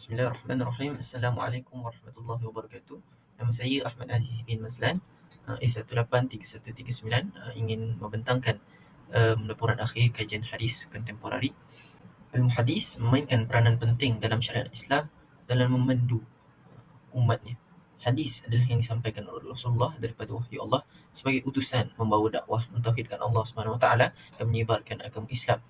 Bismillahirrahmanirrahim. Assalamualaikum warahmatullahi wabarakatuh. Nama saya Ahmad Aziz bin Mazlan, A18339, ingin membentangkan laporan akhir kajian hadis kontemporari. Ilmu hadis memainkan peranan penting dalam syariat Islam dalam memandu umatnya. Hadis adalah yang disampaikan oleh Rasulullah daripada wahyu Allah sebagai utusan membawa dakwah mentauhidkan Allah Subhanahu Wa Taala dan menyebarkan agama Islam.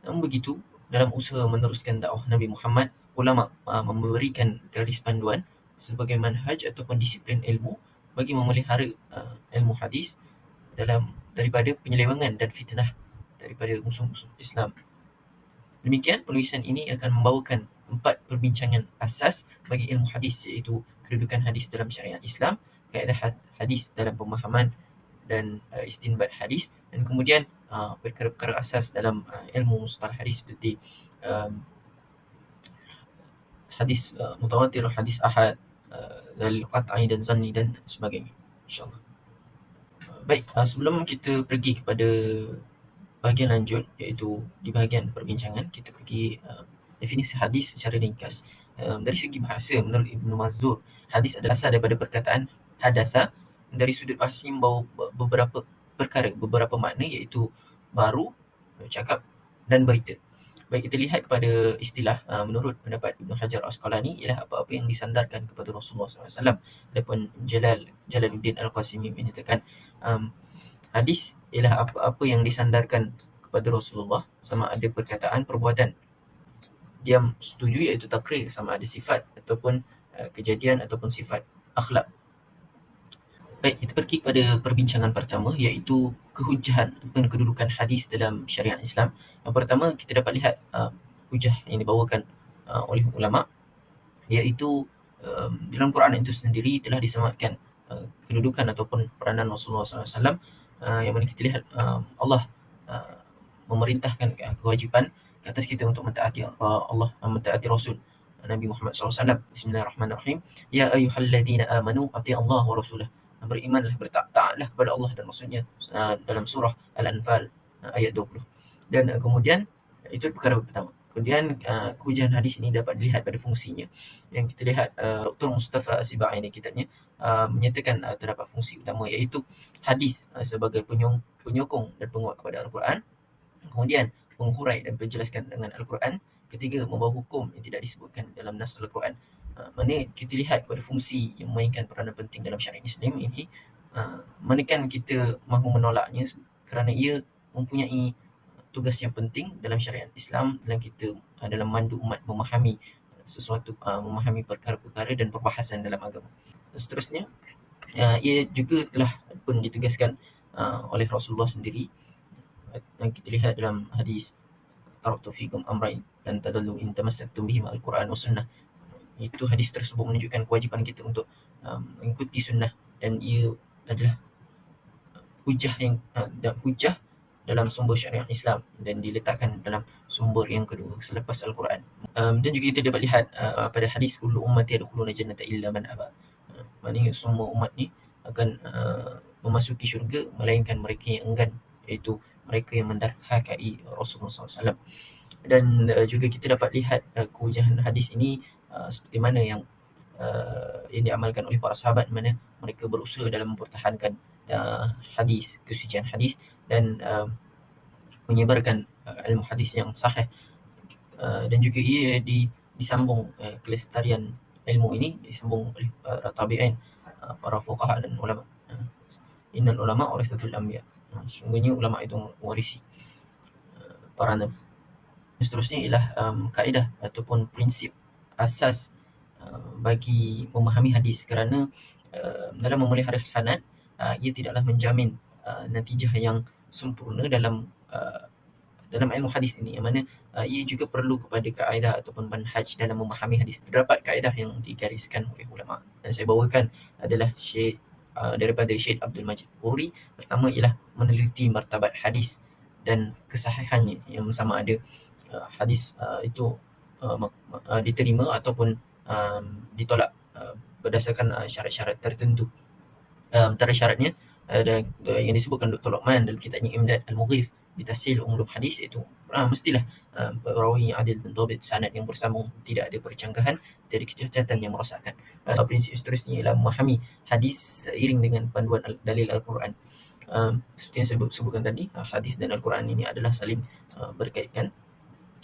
Namun begitu, dalam usaha meneruskan dakwah Nabi Muhammad, ulama memberikan garis panduan sebagai manhaj ataupun disiplin ilmu bagi memelihara ilmu hadis daripada penyelewengan dan fitnah daripada musuh-musuh Islam. Demikian, penulisan ini akan membawakan 4 perbincangan asas bagi ilmu hadis, iaitu kedudukan hadis dalam syariat Islam, kaedah hadis dalam pemahaman dan istinbat hadis, dan kemudian perkara-perkara asas dalam ilmu mustalah hadis seperti hadis mutawatir, hadis ahad, dalil qat'i dan zanni dan sebagainya, insyaAllah. Baik, sebelum kita pergi kepada bahagian lanjut, iaitu di bahagian perbincangan, kita pergi definisi hadis secara ringkas. Dari segi bahasa, menurut Ibnu Mazdur, hadis adalah asal daripada perkataan hadatha. Dari sudut bahasa membawa beberapa makna, iaitu baru, cakap dan berita. Baik, kita lihat kepada istilah. Menurut pendapat Ibnu Hajar Asqalani, ialah apa-apa yang disandarkan kepada Rasulullah SAW. Adapun Jalaluddin Al-Qasimi menyatakan hadis ialah apa-apa yang disandarkan kepada Rasulullah, sama ada perkataan, perbuatan. Dia setuju, iaitu takrir, sama ada sifat ataupun kejadian ataupun sifat akhlak. Baik, kita pergi kepada perbincangan pertama, iaitu kehujahan dan kedudukan hadis dalam syariat Islam. Yang pertama, kita dapat lihat hujah yang dibawakan oleh ulama, iaitu dalam Quran itu sendiri telah disematkan kedudukan ataupun peranan Rasulullah SAW, yang mana kita lihat Allah memerintahkan kewajipan ke atas kita untuk mentaati Allah, mentaati Rasul Nabi Muhammad SAW. Bismillahirrahmanirrahim. Ya ayyuhalladzina amanu ati'allaha wa rasulah. Berimanlah, bertaatlah kepada Allah dan Rasulnya, dalam surah Al-Anfal ayat 20. Dan kemudian itu perkara pertama. Kemudian kehujahan hadis ini dapat dilihat pada fungsinya, yang kita lihat Dr. Mustafa Asibai ini kitabnya menyatakan terdapat fungsi utama, iaitu hadis sebagai penyokong dan penguat kepada Al-Quran. Kemudian menghurai dan menjelaskan dengan Al-Quran. Ketiga, membawa hukum yang tidak disebutkan dalam nas Al-Quran. Mana kita lihat pada fungsi yang memainkan peranan penting dalam syariat Islam ini, manakan kita mahu menolaknya kerana ia mempunyai tugas yang penting dalam syariat Islam, dalam kita dalam mandu umat memahami sesuatu, memahami perkara-perkara dan perbahasan dalam agama. Seterusnya, ia juga telah pun ditugaskan oleh Rasulullah sendiri, yang kita lihat dalam hadis taraktu fikum amrain dan tadallu in tamassaktum bihima al-Quran wa sunnah. Itu hadis tersebut menunjukkan kewajipan kita untuk mengikuti sunnah, dan ia adalah hujah dalam sumber syariat Islam dan diletakkan dalam sumber yang kedua selepas Al-Quran. Dan juga kita dapat lihat pada hadis kullu ummati yadkhuluna jannata illa man aba. Maknanya semua umat ni akan memasuki syurga melainkan mereka yang enggan, iaitu mereka yang mendarhakai Rasulullah SAW. Dan juga kita dapat lihat kehujahan hadis ini seperti mana yang diamalkan oleh para sahabat, mana mereka berusaha dalam mempertahankan hadis, kesucian hadis, dan menyebarkan ilmu hadis yang sahih. Dan juga ia disambung, kelestarian ilmu ini disambung oleh para tabi'in, para fuqaha dan ulama. Innal ulama warithatul anbiya. Sungguhnya ulama itu mewarisi para nabi. Seterusnya ialah kaedah ataupun prinsip asas bagi memahami hadis, kerana dalam memelihara sanad, ia tidaklah menjamin natijah yang sempurna dalam ilmu hadis ini, yang mana ia juga perlu kepada kaedah ataupun manhaj dalam memahami hadis. Terdapat kaedah yang digariskan oleh ulama, dan saya bawakan adalah daripada Syed Abdul Majid Bukhari. Pertama ialah meneliti martabat hadis dan kesahihannya, yang sama ada hadis itu diterima ataupun ditolak berdasarkan syarat-syarat tertentu. Antara syaratnya yang disebutkan Dr. Luqman dalam kitabnya Imdad Al-Mughith, bitashil ulum hadis, iaitu mestilah perawi yang adil dan dhabit, sanad yang bersambung, tidak ada percanggahan, tiada kecacatan yang merosakkan. Prinsip seterusnya ialah memahami hadis seiring dengan panduan dalil Al-Quran. Seperti yang saya sebutkan tadi, hadis dan Al-Quran ini adalah saling berkaitan.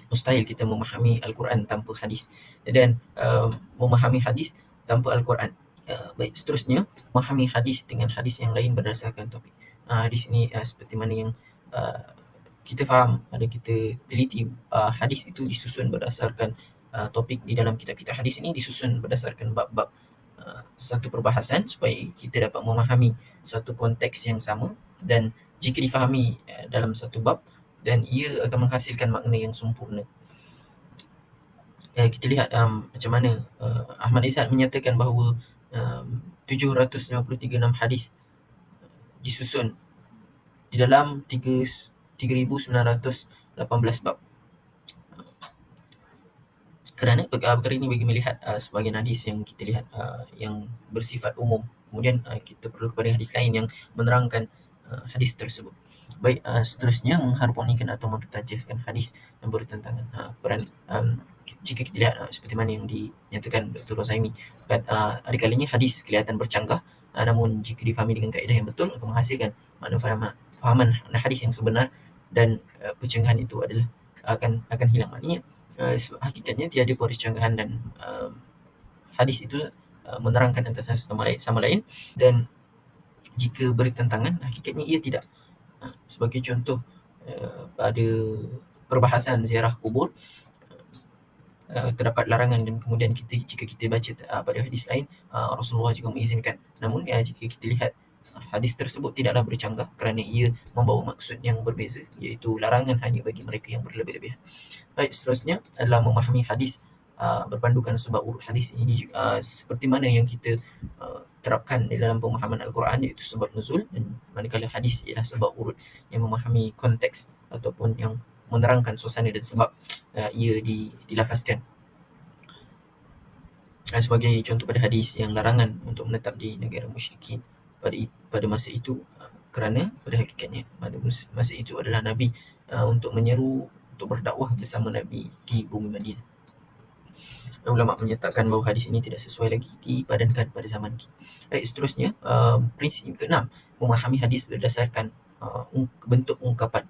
Mustahil kita memahami Al-Quran tanpa hadis, dan memahami hadis tanpa Al-Quran. Baik, seterusnya memahami hadis dengan hadis yang lain berdasarkan topik. Hadis ini seperti mana yang kita faham, ada kita teliti, hadis itu disusun berdasarkan topik. Di dalam kitab-kitab hadis ini disusun berdasarkan bab-bab satu perbahasan, supaya kita dapat memahami satu konteks yang sama, dan jika difahami dalam satu bab, dan ia akan menghasilkan makna yang sempurna. Kita lihat macam mana Ahmad Ishaq menyatakan bahawa 753 hadis disusun di dalam 3,918 bab. Kerana perkara ini bagi melihat sebahagian hadis yang kita lihat yang bersifat umum, kemudian kita perlu kepada hadis lain yang menerangkan hadis tersebut. Baik, seterusnya mengharmonikan atau mentajahkan hadis yang bertentangan. Jika kita lihat seperti mana yang dinyatakan Dr. Rozaimi, ada kalanya hadis kelihatan bercanggah, namun jika difahami dengan kaedah yang betul akan menghasilkan makna fahaman hadis yang sebenar, dan percanggahan itu adalah akan hilang. Maknanya hakikatnya tiada percanggahan, dan hadis itu menerangkan antara satu sama lain, dan jika bertentangan hakikatnya ia tidak. Sebagai contoh, pada perbahasan ziarah kubur terdapat larangan, dan kemudian jika kita baca pada hadis lain, Rasulullah juga mengizinkan. Namun jika kita lihat hadis tersebut tidaklah bercanggah, kerana ia membawa maksud yang berbeza, iaitu larangan hanya bagi mereka yang berlebih-lebihan. Baik, seterusnya adalah memahami hadis berpandukan sebab urut hadis. Ini seperti mana yang kita terapkan di dalam pemahaman Al-Quran, iaitu sebab nuzul, dan manakala hadis ialah sebab urut yang memahami konteks ataupun yang menerangkan suasana dan sebab ia dilafazkan. Sebagai contoh pada hadis yang larangan untuk menetap di negara musyrikin pada masa itu, kerana pada hakikatnya pada masa itu adalah Nabi untuk menyeru untuk berdakwah bersama Nabi di bumi Madinah. Ulama menyatakan bahawa hadis ini tidak sesuai lagi dipadankan pada zaman ini. Seterusnya, prinsip ke-6, memahami hadis berdasarkan bentuk ungkapan.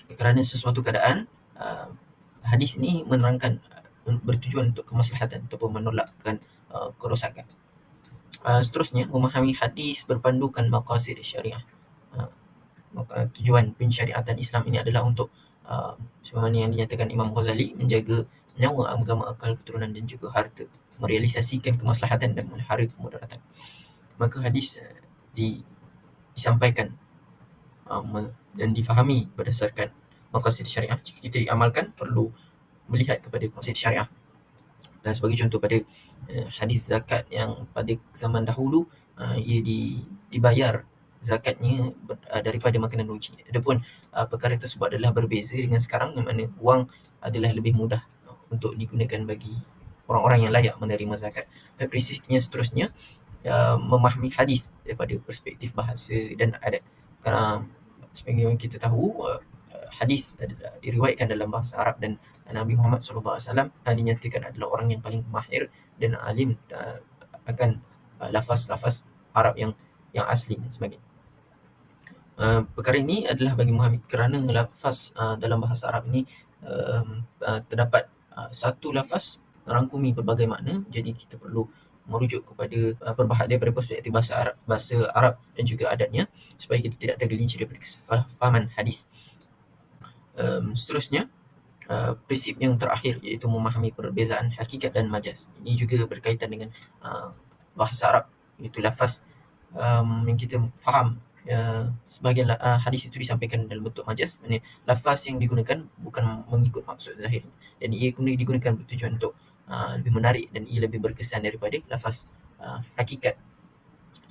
Kerana sesuatu keadaan, hadis ini menerangkan bertujuan untuk kemaslahatan ataupun menolakkan kerosakan. Seterusnya, memahami hadis berpandukan maqasid syariah. Tujuan pensyariatan Islam ini adalah untuk sebagaimana yang dinyatakan Imam Ghazali, menjaga nyawa, agama, akal, keturunan dan juga harta, merealisasikan kemaslahatan dan melihara kemudaratan. Maka hadis disampaikan dan difahami berdasarkan maqasid syariah. Jika kita diamalkan, perlu melihat kepada konsep syariah. Dan sebagai contoh, pada hadis zakat yang pada zaman dahulu ia dibayar zakatnya daripada makanan ruji. Adapun perkara tersebut adalah berbeza dengan sekarang, di mana wang adalah lebih mudah untuk digunakan bagi orang-orang yang layak menerima zakat. Dan prinsipnya seterusnya, memahami hadis daripada perspektif bahasa dan adat. Kerana sebagai yang kita tahu, hadis diriwayatkan dalam bahasa Arab, dan Nabi Muhammad SAW dinyatakan adalah orang yang paling mahir dan alim akan lafaz-lafaz Arab yang asli dan sebagainya. Perkara ini adalah bagi memahami, kerana lafaz dalam bahasa Arab ini terdapat satu lafaz merangkumi berbagai makna, jadi kita perlu merujuk kepada daripada perspektif bahasa Arab dan juga adatnya, supaya kita tidak tergelincir daripada kesefahaman hadis. Seterusnya, prinsip yang terakhir, iaitu memahami perbezaan hakikat dan majaz. Ini juga berkaitan dengan bahasa Arab, iaitu lafaz yang kita faham. Sebahagian hadis itu disampaikan dalam bentuk majaz, maksudnya lafaz yang digunakan bukan mengikut maksud zahir, dan ia digunakan bertujuan untuk lebih menarik, dan ia lebih berkesan daripada lafaz hakikat.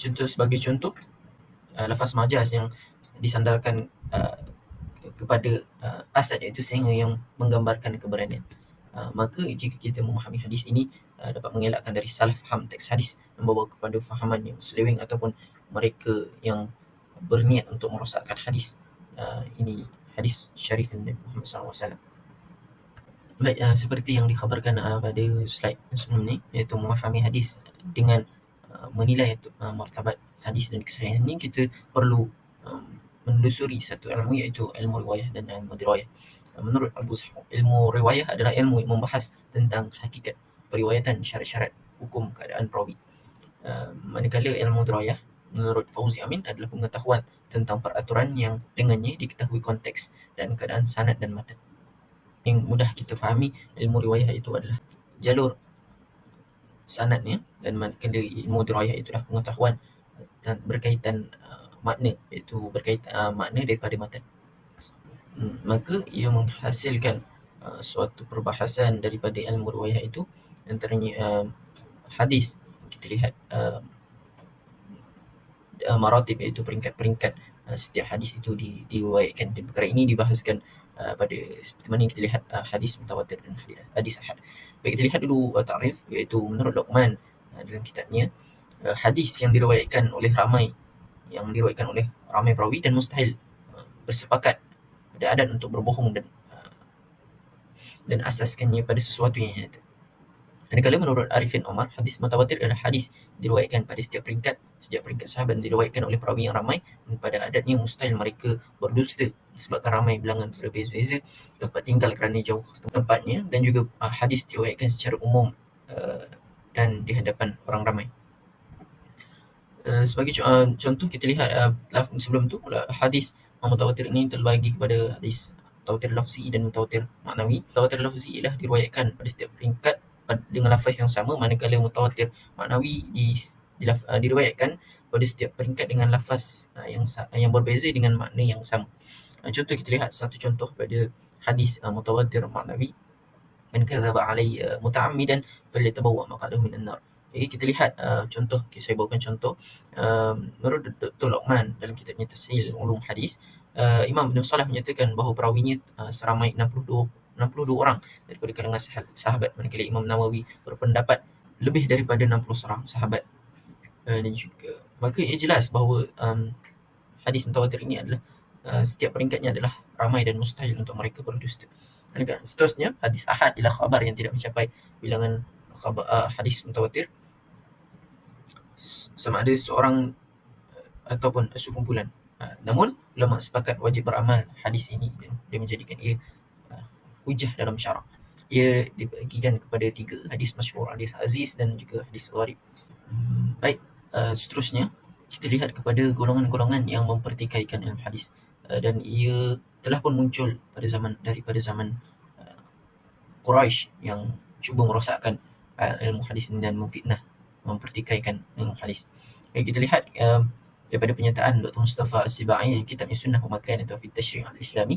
Sebagai contoh, lafaz majaz yang disandarkan kepada asad, iaitu singa yang menggambarkan keberanian. Maka jika kita memahami hadis ini, dapat mengelakkan dari salah faham teks hadis, membawa kepada fahaman yang seleweng ataupun mereka yang berniat untuk merosakkan hadis. ini hadis syarif Nabi Muhammad SAW. Baik, seperti yang dikhabarkan pada slide sebelum ni, iaitu memahami hadis dengan menilai martabat hadis dan kesahihan ini, kita perlu menelusuri satu ilmu, iaitu ilmu riwayah dan ilmu dirayah. Menurut Abu Zahra, ilmu riwayah adalah ilmu yang membahas tentang hakikat periwayatan, syarat-syarat hukum keadaan perawi. Manakala ilmu dirayah menurut Fauzi Amin adalah pengetahuan tentang peraturan yang dengannya diketahui konteks dan keadaan sanad dan matan. Yang mudah kita fahami, ilmu riwayah itu adalah jalur sanadnya, dan manakala ilmu dirayah itulah pengetahuan berkaitan makna, iaitu berkaitan makna daripada matan. Maka ia menghasilkan suatu perbahasan daripada ilmu riwayah itu, antaranya hadis. Kita lihat maratib, iaitu peringkat-peringkat setiap hadis itu diriwayatkan, dan perkara ini dibahaskan pada seperti mana kita lihat hadis mutawatir dan hadis ahad. Baik, kita lihat dulu takrif, iaitu menurut Luqman dalam kitabnya, hadis yang diriwayatkan oleh ramai perawi dan mustahil bersepakat pada adat untuk berbohong dan asaskannya pada sesuatu yang nyata. Manakala menurut Arifin Omar, hadis mutawatir adalah hadis diriwayatkan pada setiap peringkat sahabat, dan diriwayatkan oleh perawi yang ramai, dan pada adatnya mustahil mereka berdusta disebabkan ramai bilangan berbeza-beza, tempat tinggal kerana jauh tempatnya, dan juga hadis diriwayatkan secara umum dan di hadapan orang ramai. Sebagai contoh, kita lihat sebelum tu hadis mutawatir ini terbagi kepada hadis mutawatir lafzi dan mutawatir maknawi. Mutawatir lafzi ialah diriwayatkan pada setiap peringkat dengan lafaz yang sama, manakala mutawatir maknawi diriwayatkan pada setiap peringkat dengan lafaz yang berbeza dengan makna yang sama. Contoh, kita lihat satu contoh pada hadis mutawatir maknawi, man kadzaba alayya muta'ammidan falyatabawwa maq'adahu minan nar. Jadi kita lihat contoh, saya bawakan contoh menurut Dr. Luqman dalam kitabnya Tashil Ulum Hadis. Imam Ibn Salah menyatakan bahawa perawinya seramai 62 orang daripada kalangan sahabat, manakala Imam Nawawi berpendapat lebih daripada 60 orang sahabat. Dan juga maka ia jelas bahawa hadis mutawatir ini adalah setiap peringkatnya adalah ramai dan mustahil untuk mereka berdusta. Seterusnya, hadis ahad ialah khabar yang tidak mencapai bilangan hadis mutawatir, sama ada seorang ataupun sekumpulan. Namun ulama sepakat wajib beramal hadis ini, dan dia menjadikan ia hujah dalam syarak. Ia dibagikan kepada 3: hadis masyhur, hadis aziz, dan juga hadis gharib. Baik, seterusnya kita lihat kepada golongan-golongan yang mempertikaikan ilmu hadis, dan ia telah pun muncul daripada zaman Quraisy yang cuba merosakkan ilmu hadis dan mempertikaikan ilmu hadis. Kita lihat daripada pernyataan Dr. Mustafa As-Sibai dalam kitabnya Sunnah wa Makan atau Fi Tashri' Al-Islami.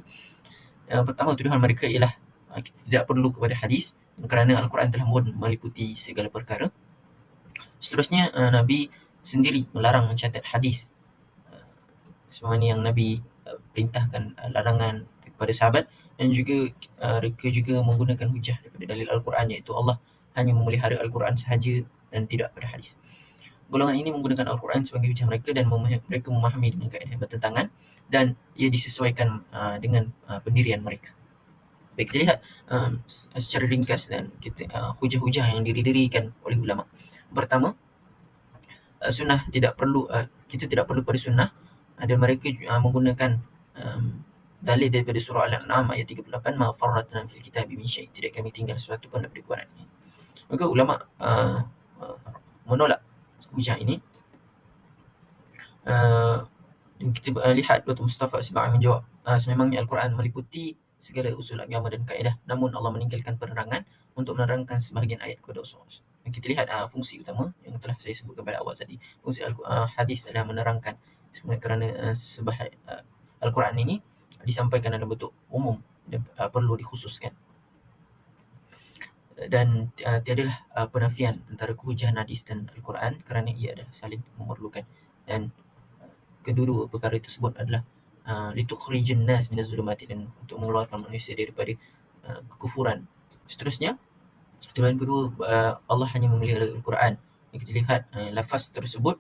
Pertama, tuduhan mereka ialah kita tidak perlu kepada hadis kerana Al-Quran telah meliputi segala perkara. Seterusnya, Nabi sendiri melarang mencatat hadis, sebagaimana yang Nabi perintahkan larangan kepada sahabat, dan juga mereka juga menggunakan hujah daripada dalil Al-Quran, iaitu Allah hanya memelihara Al-Quran sahaja dan tidak pada hadis. Golongan ini menggunakan Al-Quran sebagai hujah mereka, dan mereka memahami dengan kaedah yang bertentangan, dan ia disesuaikan dengan pendirian mereka. Baik, kita lihat secara ringkas dan hujah-hujah yang didirikan oleh ulama. Pertama, sunnah tidak perlu, kita tidak perlu pada sunnah, dan mereka menggunakan dalil daripada surah Al-An'am ayat 38, ma farratna fil kitabi min syai', tidak kami tinggal sesuatu pun daripada Quran. Maka ulama menolak hujah ini. Kita lihat Dr. Mustafa As-Sibai menjawab, sememangnya Al-Quran meliputi segala usul agama dan kaedah, namun Allah meninggalkan penerangan untuk menerangkan sebahagian ayat kepada usul. Kita lihat fungsi utama yang telah saya sebutkan pada awal tadi. Fungsi hadis adalah menerangkan, kerana Al-Quran ini disampaikan dalam bentuk umum dan perlu dikhususkan. Dan tiadalah penafian antara kehujahan hadis dan Al-Quran, kerana ia adalah saling memerlukan, dan kedua perkara tersebut adalah litukhrijun nas minaz zulumati, dan untuk mengeluarkan manusia daripada kekufuran. Seterusnya, tujuan kedua, Allah hanya memelihara Al-Quran. Kita lihat lafaz tersebut,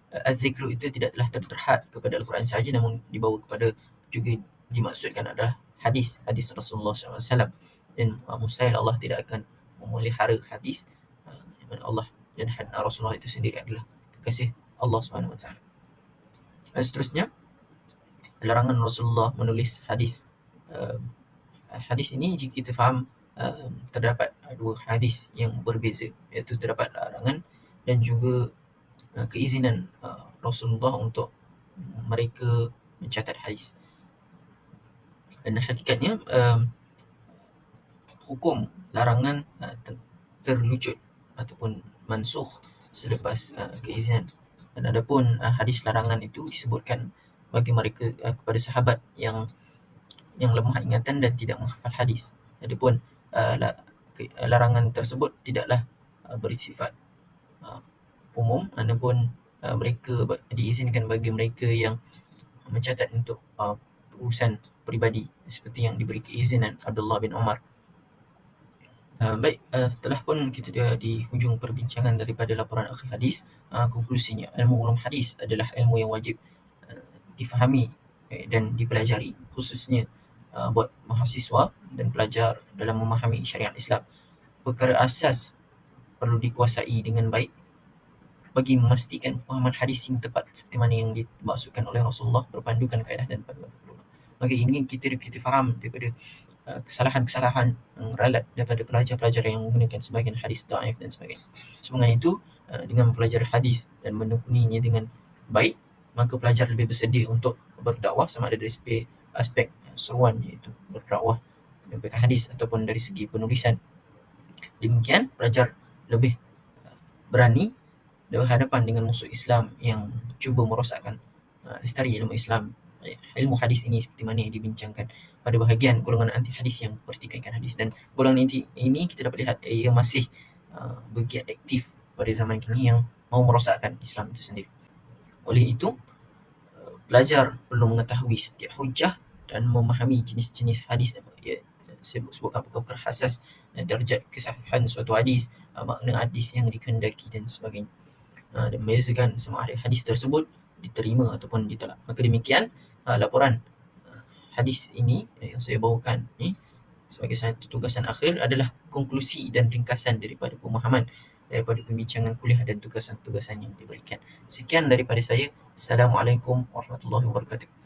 az-zikru itu tidaklah terhad kepada Al-Quran sahaja, namun dibawa kepada juga dimaksudkan adalah hadis Rasulullah SAW, dan mustahil Allah tidak akan memelihara hadis di mana Allah dan Rasulullah itu sendiri adalah kekasih Allah Subhanahu Wa Taala. Dan seterusnya, larangan Rasulullah menulis hadis. Hadis ini jika kita faham, terdapat dua hadis yang berbeza, iaitu terdapat larangan dan juga keizinan Rasulullah untuk mereka mencatat hadis. Dan hakikatnya hukum larangan terlucut ataupun mansukh selepas keizinan. Dan adapun hadis larangan itu disebutkan bagi mereka kepada sahabat yang lemah ingatan dan tidak menghafal hadis. Adapun larangan tersebut tidaklah bersifat umum, adapun mereka diizinkan bagi mereka yang mencatat untuk urusan peribadi, seperti yang diberi keizinan Abdullah bin Umar. Baik, setelah pun kita dah di hujung perbincangan daripada laporan akhir hadis, konklusinya, ilmu ulum hadis adalah ilmu yang wajib difahami dan dipelajari, khususnya buat mahasiswa dan pelajar dalam memahami syariat Islam. Perkara asas perlu dikuasai dengan baik bagi memastikan pemahaman hadis yang tepat seperti mana yang dimaksudkan oleh Rasulullah, berpandukan kaedah dan panduan ulama. Maka ingin kita faham daripada kesalahan-kesalahan yang ralat daripada pelajar-pelajar yang menggunakan sebahagian hadis dhaif dan sebagainya. Semoga itu dengan mempelajari hadis dan menekuninya dengan baik, maka pelajar lebih bersedia untuk berdakwah, sama ada dari aspek seruan, iaitu berdakwah menyampaikan hadis, ataupun dari segi penulisan. Demikian pelajar lebih berani berhadapan dengan musuh Islam yang cuba merosakkan lestari ilmu Islam. Ilmu hadis ini seperti mana yang dibincangkan pada bahagian golongan anti hadis yang pertikaikan hadis, dan golongan ini kita dapat lihat ia masih bergiat aktif pada zaman kini yang mahu merosakkan Islam itu sendiri. Oleh itu, pelajar perlu mengetahui setiap hujah dan memahami jenis-jenis hadis, sebutkan perkara asas, darjat kesahihan suatu hadis, makna hadis yang dikehendaki dan sebagainya, dan membezakan sama ada hadis tersebut diterima ataupun ditolak. Maka demikian laporan hadis ini yang saya bawakan ni sebagai satu tugasan akhir adalah konklusi dan ringkasan daripada pemahaman daripada pembincangan kuliah dan tugasan-tugasan yang diberikan. Sekian daripada saya. Assalamualaikum warahmatullahi wabarakatuh.